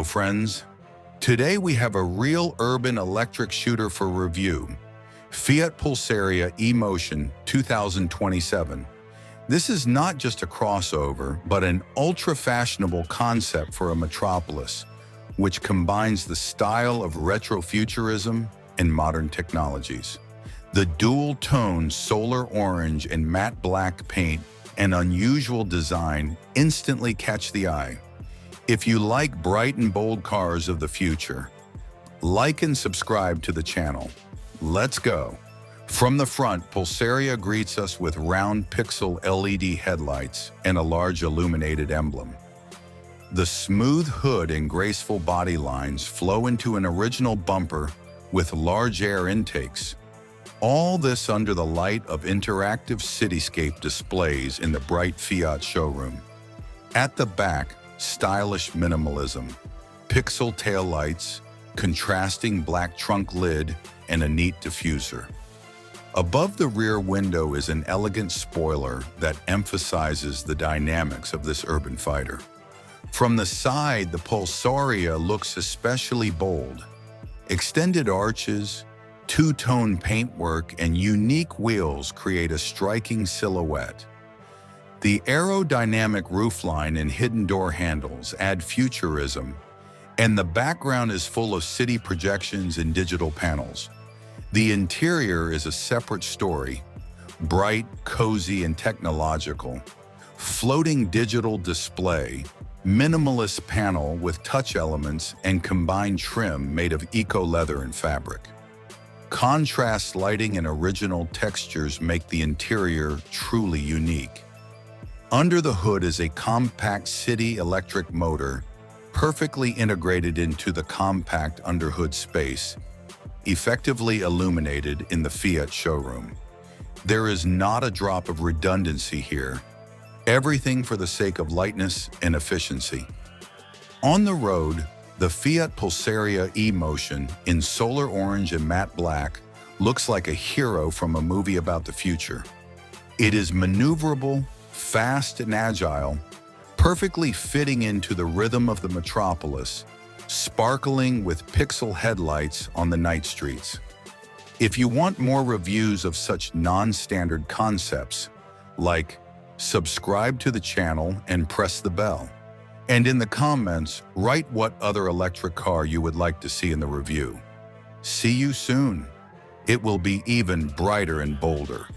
friends. Today we have a real urban electric shooter for review. Fiat Pulse Abarth e-motion 2027. This is not just a crossover, but an ultra-fashionable concept for a metropolis, which combines the style of retrofuturism and modern technologies. The dual-tone solar orange and matte black paint and unusual design instantly catch the eye. If you like bright and bold cars of the future, like and subscribe to the channel. Let's go. From the front, Pulse Abarth greets us with round pixel LED headlights and a large illuminated emblem. The smooth hood and graceful body lines flow into an original bumper with large air intakes. All this under the light of interactive cityscape displays in the bright Fiat showroom. At the back, stylish minimalism, pixel taillights, contrasting black trunk lid, and a neat diffuser. Above the rear window is an elegant spoiler that emphasizes the dynamics of this urban fighter. From the side, the Pulse Abarth looks especially bold. Extended arches, two-tone paintwork, and unique wheels create a striking silhouette. The aerodynamic roofline and hidden door handles add futurism, and the background is full of city projections and digital panels. The interior is a separate story, bright, cozy, and technological. Floating digital display, minimalist panel with touch elements, and combined trim made of eco-leather and fabric. Contrast lighting and original textures make the interior truly unique. Under the hood is a compact city electric motor, perfectly integrated into the compact underhood space, effectively illuminated in the Fiat showroom. There is not a drop of redundancy here. Everything for the sake of lightness and efficiency. On the road, the Fiat Pulse Abarth e-motion in solar orange and matte black looks like a hero from a movie about the future. It is maneuverable, fast and agile, perfectly fitting into the rhythm of the metropolis, sparkling with pixel headlights on the night streets. If you want more reviews of such non-standard concepts, subscribe to the channel and press the bell. And in the comments, write what other electric car you would like to see in the review. See you soon. It will be even brighter and bolder.